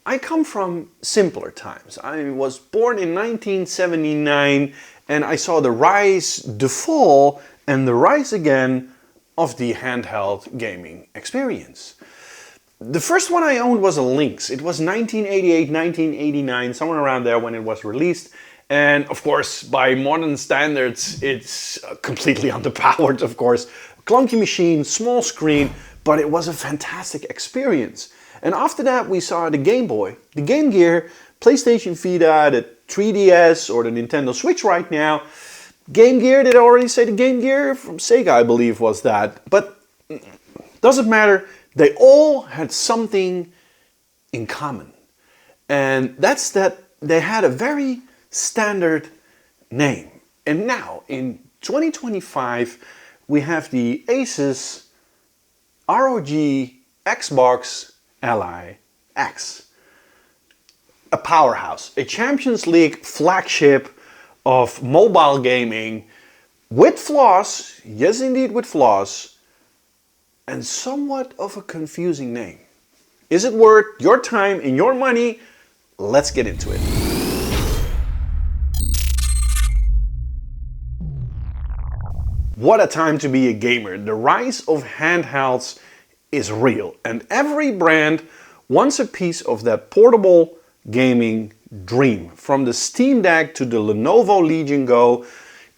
I come from simpler times. I was born in 1979 and I saw the rise, the fall, and the rise again of the handheld gaming experience. The first one I owned was a Lynx. It was 1988, 1989, somewhere around there when it was released. And of course, by modern standards, it's completely underpowered, of course. Clunky machine, small screen, but it was a fantastic experience. And after that, we saw the Game Boy, the Game Gear, PlayStation Vita, the 3DS, or the Nintendo Switch right now. Game Gear, did I already say the Game Gear? From Sega, I believe, was that. But doesn't matter. They all had something in common. And that's that they had a very standard name. And now, in 2025, we have the Asus ROG Xbox Ally X. A powerhouse, a Champions League flagship of mobile gaming with flaws, yes indeed with flaws, and somewhat of a confusing name. Is it worth your time and your money? Let's get into it. What a time to be a gamer. The rise of handhelds is real, and every brand wants a piece of that portable gaming dream. From the Steam Deck to the Lenovo Legion Go,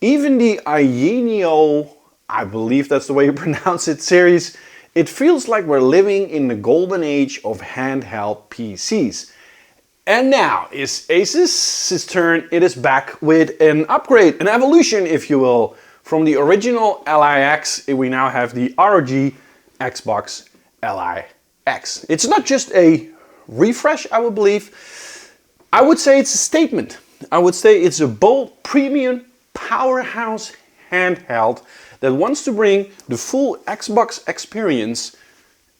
even the Ayeneo, I believe that's the way you pronounce it, series, it feels like we're living in the golden age of handheld PCs. And now is Asus's turn. It is back with an upgrade, an evolution if you will. From the original Ally X, we now have the ROG Xbox Ally X. It's not just a refresh, I would believe. I would say it's a statement. I would say it's a bold, premium, powerhouse handheld that wants to bring the full Xbox experience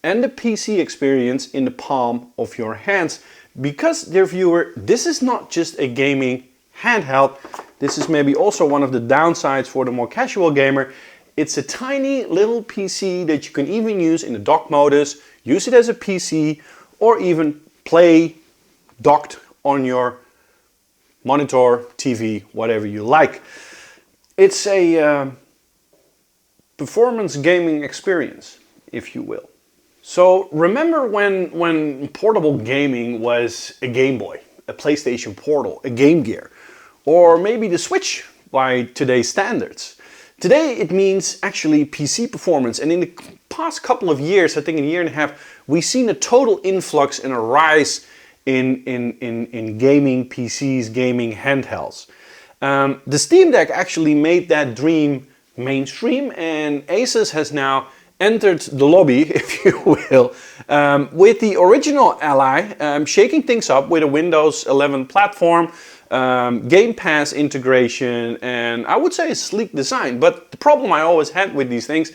and the PC experience in the palm of your hands. Because, dear viewer, this is not just a gaming handheld. This is maybe also one of the downsides for the more casual gamer. It's a tiny little PC that you can even use in the dock modus, use it as a PC, or even play docked on your monitor, TV, whatever you like. It's a performance gaming experience, if you will. So remember when portable gaming was a Game Boy, a PlayStation Portal, a Game Gear, or maybe the Switch by today's standards. Today it means actually PC performance, and in the past couple of years, I think a year and a half, we've seen a total influx and a rise in gaming PCs, gaming handhelds. The Steam Deck actually made that dream mainstream, and Asus has now entered the lobby, if you will, with the original Ally, shaking things up with a Windows 11 platform, Game Pass integration, and I would say a sleek design. But the problem I always had with these things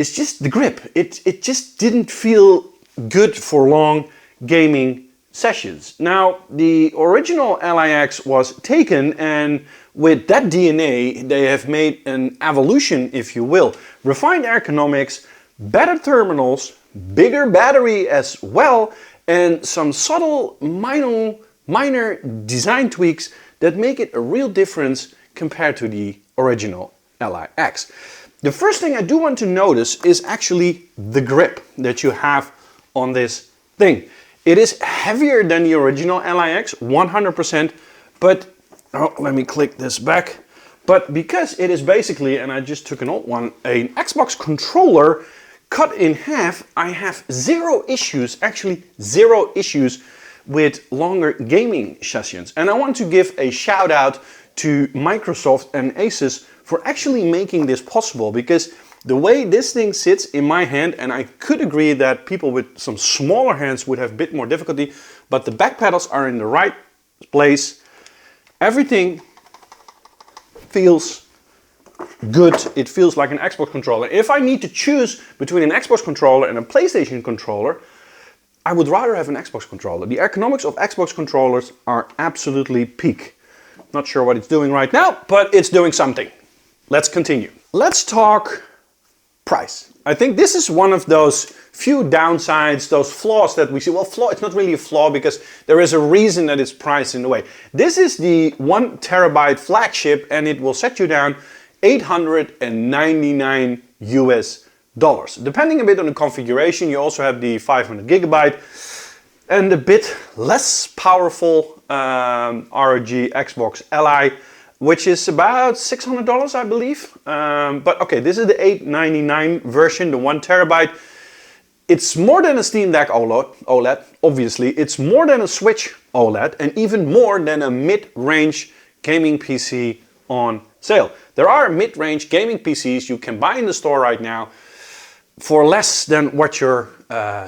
is just the grip. It just didn't feel good for long gaming sessions. Now, the original Ally X was taken, and with that DNA, they have made an evolution, if you will. Refined ergonomics, better terminals, bigger battery as well, and some subtle minor design tweaks that make it a real difference compared to the original Ally X. The first thing I do want to notice is actually the grip that you have on this thing. It is heavier than the original Ally X, 100%, but let me click this back. But because it is basically, and I just took an old one, an Xbox controller cut in half, I have zero issues, actually zero issues with longer gaming sessions. And I want to give a shout out to Microsoft and Asus for actually making this possible, because the way this thing sits in my hand, and I could agree that people with some smaller hands would have a bit more difficulty, but the back pedals are in the right place. Everything feels good. It feels like an Xbox controller. If I need to choose between an Xbox controller and a PlayStation controller, I would rather have an Xbox controller. The ergonomics of Xbox controllers are absolutely peak. Not sure what it's doing right now, but it's doing something. Let's continue. Let's talk price. I think this is one of those few downsides, those flaws that we see. Well, it's not really a flaw because there is a reason that it's priced in the way. This is the 1 terabyte flagship and it will set you down $899 US. Depending a bit on the configuration, you also have the 500 gigabyte and a bit less powerful ROG Xbox Ally, which is about $600, I believe. But okay, this is the $899 version, the 1 terabyte. It's more than a Steam Deck OLED, obviously. It's more than a Switch OLED and even more than a mid-range gaming PC on sale. There are mid-range gaming PCs you can buy in the store right now for less than what you're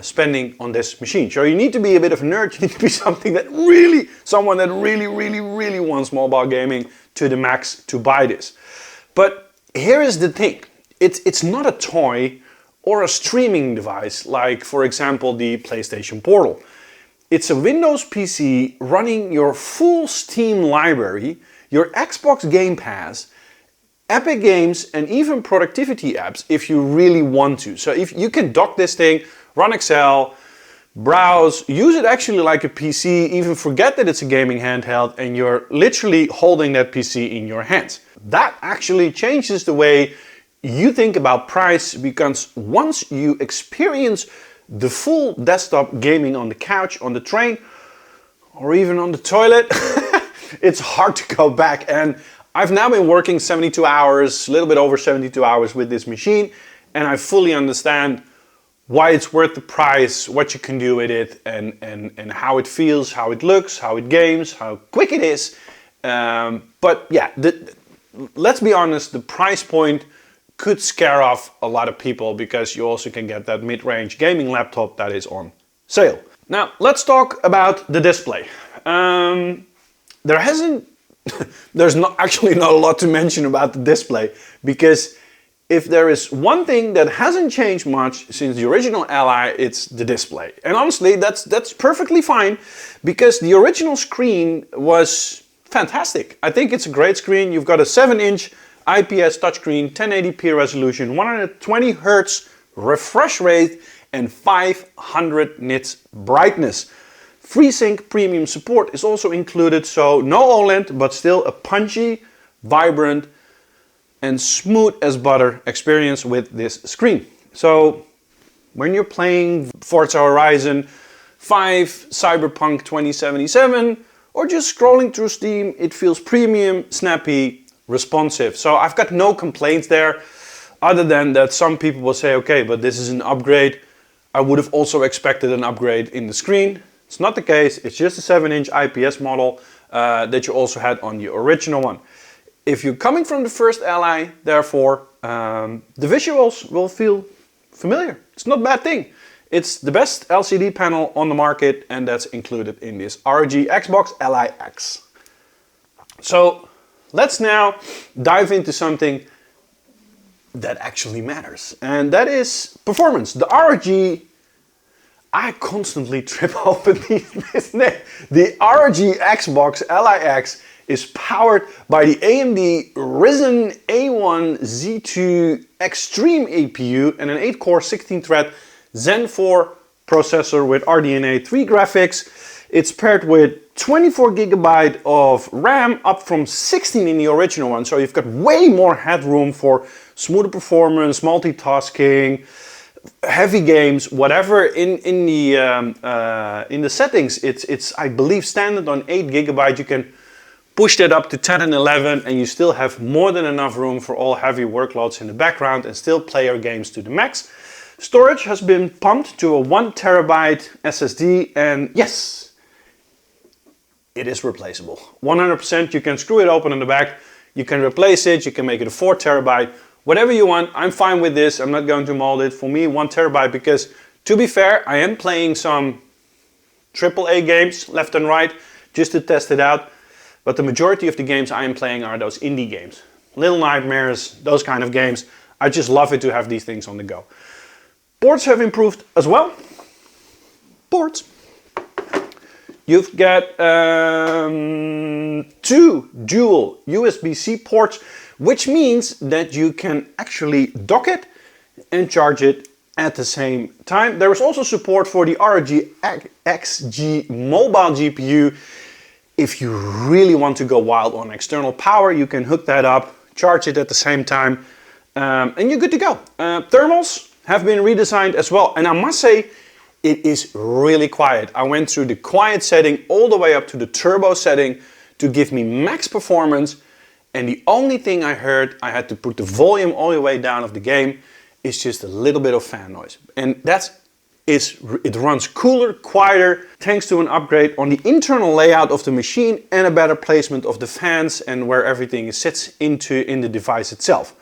spending on this machine. So you need to be a bit of a nerd. You need to be someone that really wants mobile gaming to the max to buy this. But here is the thing. It's not a toy or a streaming device like, for example, the PlayStation Portal. It's a Windows PC running your full Steam library, your Xbox Game Pass, Epic Games, and even productivity apps if you really want to. So if you can dock this thing, run Excel, browse, use it actually like a PC, even forget that it's a gaming handheld and you're literally holding that PC in your hands. That actually changes the way you think about price, because once you experience the full desktop gaming on the couch, on the train, or even on the toilet, it's hard to go back. And I've now been working 72 hours, a little bit over 72 hours with this machine, and I fully understand why it's worth the price, what you can do with it, and how it feels, how it looks, how it games, how quick it is. But yeah, let's be honest, the price point could scare off a lot of people because you also can get that mid-range gaming laptop that is on sale. Now, let's talk about the display. There's not a lot to mention about the display, because if there is one thing that hasn't changed much since the original Ally, it's the display. And honestly, that's perfectly fine, because the original screen was fantastic. I think it's a great screen. You've got a 7-inch IPS touchscreen, 1080p resolution, 120 Hz refresh rate, and 500 nits brightness. FreeSync premium support is also included, so no OLED, but still a punchy, vibrant, and smooth as butter experience with this screen. So when you're playing Forza Horizon 5, Cyberpunk 2077, or just scrolling through Steam, it feels premium, snappy, responsive. So I've got no complaints there, other than that some people will say, okay, but this is an upgrade. I would have also expected an upgrade in the screen. It's not the case. It's just a 7-inch IPS model that you also had on the original one. If you're coming from the first Ally, therefore, the visuals will feel familiar. It's not a bad thing. It's the best LCD panel on the market, and that's included in this ROG Xbox Ally X. So let's now dive into something that actually matters, and that is performance. The ROG, I constantly trip over this name. The ROG Xbox Ally X is powered by the AMD Ryzen A1 Z2 Extreme APU and an 8-core 16-thread Zen 4 processor with RDNA 3 graphics. It's paired with 24 gigabyte of RAM, up from 16 in the original one. So you've got way more headroom for smoother performance, multitasking, heavy games, whatever. In the settings, it's I believe standard on 8 gigabyte. You can push that up to 10 and 11, and you still have more than enough room for all heavy workloads in the background and still play your games to the max. Storage has been pumped to a 1 terabyte SSD, and yes, it is replaceable. 100%. You can screw it open in the back, you can replace it, you can make it a 4 terabyte, whatever you want. I'm fine with this. I'm not going to mold it. For me, 1 terabyte, because to be fair, I am playing some AAA games left and right just to test it out. But the majority of the games I am playing are those indie games. Little Nightmares, those kind of games. I just love it to have these things on the go. Ports have improved as well. Ports. You've got 2 dual USB-C ports, which means that you can actually dock it and charge it at the same time. There is also support for the ROG XG mobile GPU. If you really want to go wild on external power, you can hook that up, charge it at the same time, and you're good to go. Thermals have been redesigned as well, and I must say, it is really quiet. I went through the quiet setting all the way up to the turbo setting to give me max performance, and the only thing I heard, I had to put the volume all the way down of the game, is just a little bit of fan noise. And it runs cooler, quieter, thanks to an upgrade on the internal layout of the machine and a better placement of the fans and where everything sits in the device itself.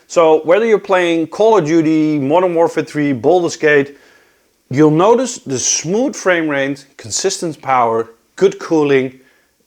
So whether you're playing Call of Duty, Modern Warfare 3, Baldur's Gate, you'll notice the smooth frame rate, consistent power, good cooling,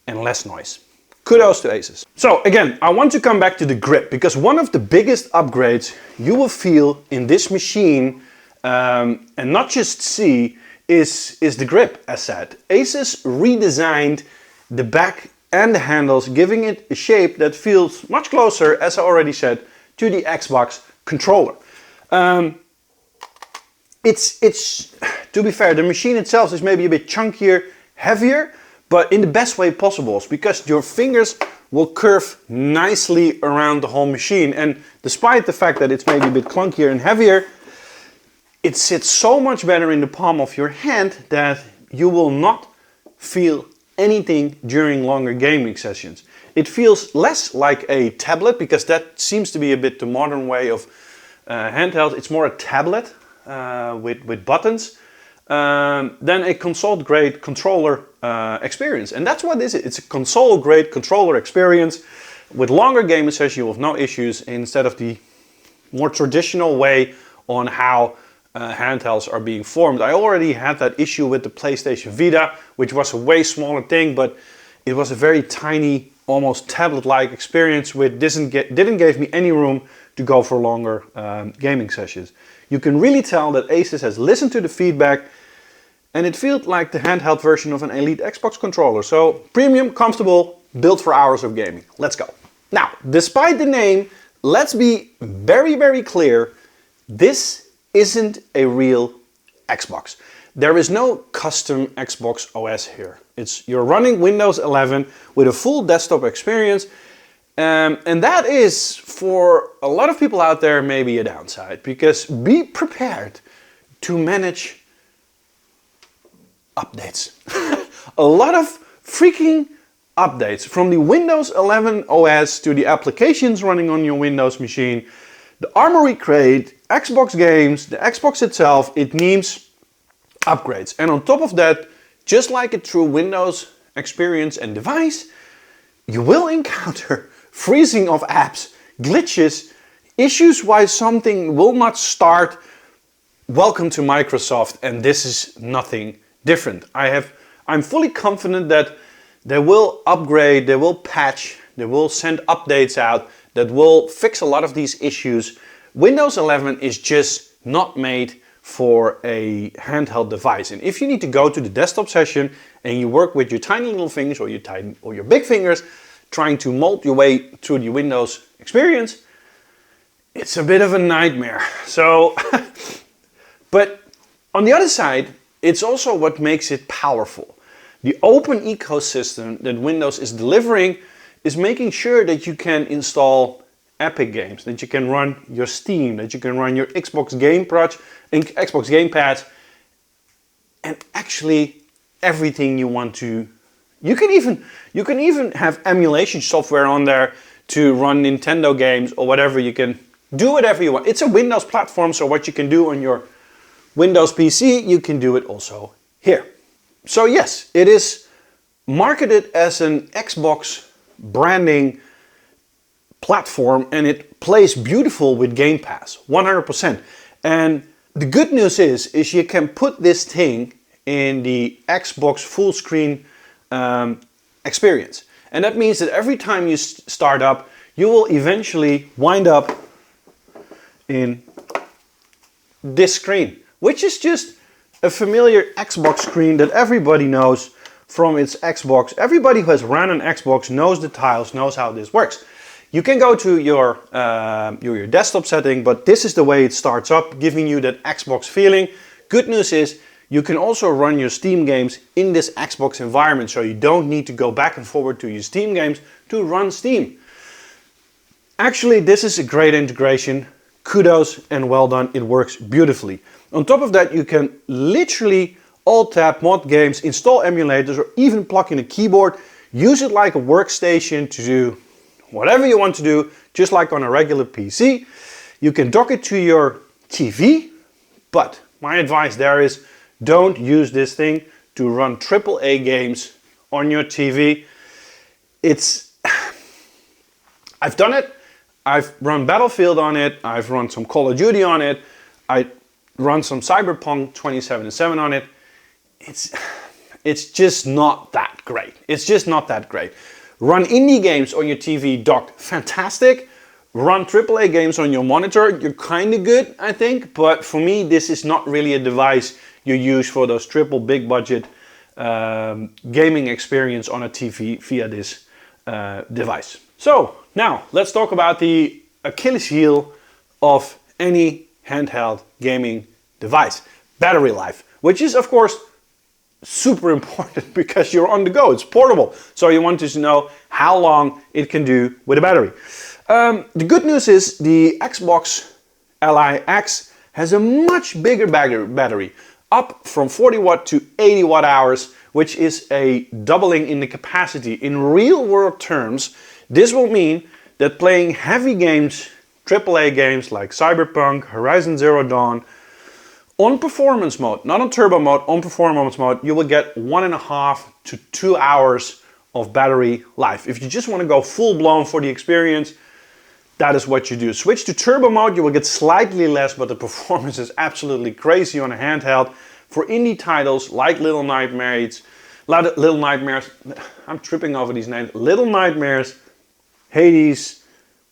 and less noise. Kudos to Asus. So again, I want to come back to the grip, because one of the biggest upgrades you will feel in this machine, and not just see, is the grip, as said. Asus redesigned the back and the handles, giving it a shape that feels much closer, as I already said, to the Xbox controller. It's to be fair, the machine itself is maybe a bit chunkier, heavier, but in the best way possible, because your fingers will curve nicely around the whole machine. And despite the fact that it's maybe a bit clunkier and heavier, it sits so much better in the palm of your hand that you will not feel anything during longer gaming sessions. It feels less like a tablet, because that seems to be a bit the modern way of handheld. It's more a tablet with buttons than a console-grade controller experience. And that's what this is. It's a console-grade controller experience with longer gaming sessions. You will have no issues, instead of the more traditional way on how handhelds are being formed. I already had that issue with the PlayStation Vita, which was a way smaller thing, but it was a very tiny, almost tablet-like experience, which didn't give me any room to go for longer gaming sessions. You can really tell that Asus has listened to the feedback, and it feels like the handheld version of an Elite Xbox controller. So premium, comfortable, built for hours of gaming. Let's go. Now, despite the name, let's be very, very clear. This isn't a real Xbox. There is no custom Xbox OS here. You're running Windows 11 with a full desktop experience. And that is, for a lot of people out there, maybe a downside, because be prepared to manage updates. A lot of freaking updates, from the Windows 11 OS to the applications running on your Windows machine, the Armory Crate, Xbox games, the Xbox itself. It needs upgrades. And on top of that, just like a true Windows experience and device, you will encounter freezing of apps, glitches, issues why something will not start. Welcome to Microsoft, and this is nothing different. I'm fully confident that they will upgrade, they will patch, they will send updates out that will fix a lot of these issues. Windows 11 is just not made for a handheld device. And if you need to go to the desktop session and you work with your tiny little fingers or your big fingers, trying to mold your way through the Windows experience, it's a bit of a nightmare. So, but on the other side, it's also what makes it powerful. The open ecosystem that Windows is delivering is making sure that you can install Epic games, that you can run your Steam, that you can run your Xbox Game Pass, and actually everything you want to. You can even have emulation software on there to run Nintendo games or whatever. You can do whatever you want. It's a Windows platform, so what you can do on your Windows PC, you can do it also here. So yes, it is marketed as an Xbox branding platform, and it plays beautiful with Game Pass, 100%. And the good news is you can put this thing in the Xbox full screen experience. And that means that every time you start up, you will eventually wind up in this screen, which is just a familiar Xbox screen that everybody knows from its Xbox. Everybody who has run an Xbox knows the tiles, knows how this works. You can go to your desktop setting, but this is the way it starts up, giving you that Xbox feeling. Good news is you can also run your Steam games in this Xbox environment, so you don't need to go back and forward to your Steam games to run Steam. Actually, this is a great integration. Kudos and well done, it works beautifully. On top of that, you can literally alt-tab mod games, install emulators, or even plug in a keyboard. Use it like a workstation to do whatever you want to do, just like on a regular PC. You can dock it to your TV, but my advice there is don't use this thing to run AAA games on your TV. I've done it. I've run Battlefield on it. I've run some Call of Duty on it. I run some Cyberpunk 2077 on it. It's just not that great. It's just not that great. Run indie games on your TV docked, fantastic. Run AAA games on your monitor, you're kind of good, I think. But for me, this is not really a device you use for those big budget gaming experience on a TV via this device. So now let's talk about the Achilles heel of any handheld gaming device. Battery life, which is of course super important because you're on the go, it's portable. So you want to know how long it can do with a battery. The good news is the Xbox Ally X has a much bigger battery, up from 40 watt to 80 watt hours, which is a doubling in the capacity. In real world terms, this will mean that playing heavy games, AAA games like Cyberpunk, Horizon Zero Dawn, on performance mode, not on turbo mode, on performance mode, you will get 1.5 to 2 hours of battery life. If you just want to go full blown for the experience, that is what you do. Switch to turbo mode, you will get slightly less, but the performance is absolutely crazy on a handheld. For indie titles like Little Nightmares, I'm tripping over these names, Little Nightmares, Hades,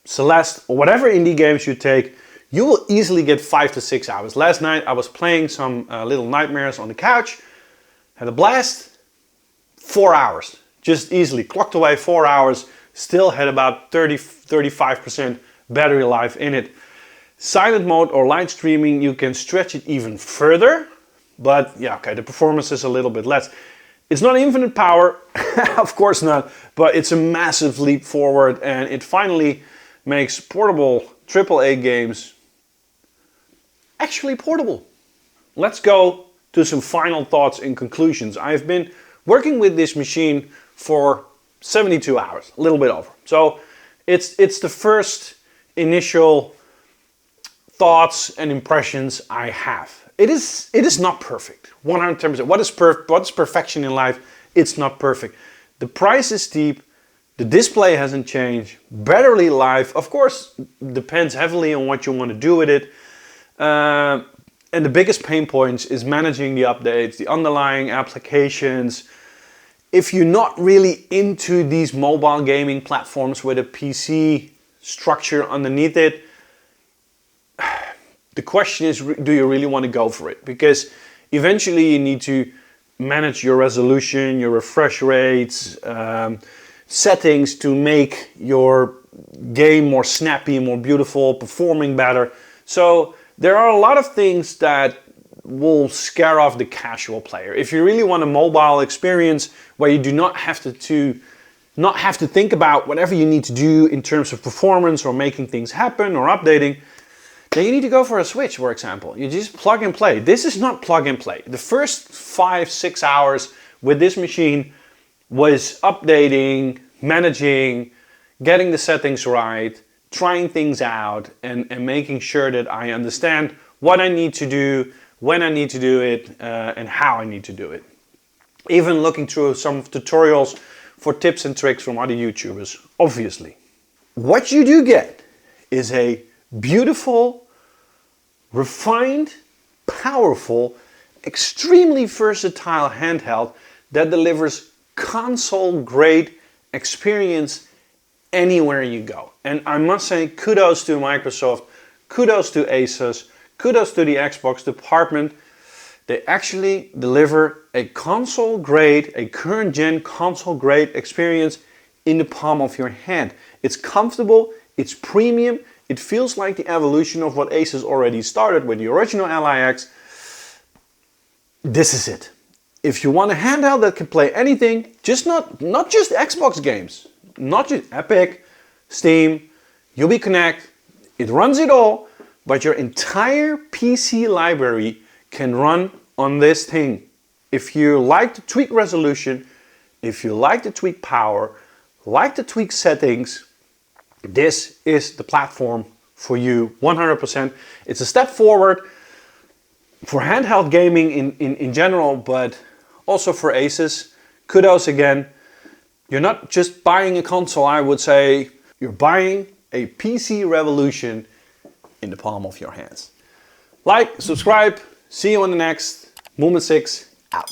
Celeste, or whatever indie games you take, you will easily get 5 to 6 hours. Last night I was playing some Little Nightmares on the couch, had a blast, 4 hours. Just easily clocked away 4 hours, still had about 35% battery life in it. Silent mode or light streaming, you can stretch it even further, but yeah, okay, the performance is a little bit less. It's not infinite power, of course not, but it's a massive leap forward, and it finally makes portable AAA games actually portable. Let's go to some final thoughts and conclusions. I've been working with this machine for 72 hours, a little bit over. So it's the first initial thoughts and impressions I have. It is not perfect, 110%. What is perfection in life? It's not perfect. The price is steep. The display hasn't changed. Battery life, of course, depends heavily on what you want to do with it. And the biggest pain points is managing the updates, the underlying applications. If you're not really into these mobile gaming platforms with a PC structure underneath it, the question is, do you really want to go for it? Because eventually you need to manage your resolution, your refresh rates, settings to make your game more snappy, more beautiful, performing better. So there are a lot of things that will scare off the casual player. If you really want a mobile experience where you do not have to think about whatever you need to do in terms of performance or making things happen or updating, then you need to go for a Switch, for example. You just plug and play. This is not plug and play. The first 5-6 hours with this machine was updating, managing, getting the settings right, trying things out, and making sure that I understand what I need to do, when I need to do it, and how I need to do it. Even looking through some tutorials for tips and tricks from other YouTubers, obviously. What you do get is a beautiful, refined, powerful, extremely versatile handheld that delivers console-grade experience anywhere you go. And I must say, kudos to Microsoft, kudos to Asus, kudos to the Xbox department. They actually deliver a console-grade, a current-gen console-grade experience in the palm of your hand. It's comfortable, it's premium, it feels like the evolution of what Asus already started with the original Ally X. This is it. If you want a handheld that can play anything, not just Xbox games, not just Epic, Steam, Ubi Connect, it runs it all, but your entire PC library can run on this thing. If you like to tweak resolution, if you like to tweak power, like to tweak settings, this is the platform for you 100%. It's a step forward for handheld gaming in general, but also for Asus. Kudos again. You're not just buying a console, I would say, you're buying a PC revolution in the palm of your hands. Like, subscribe, see you on the next. Movement 6 out.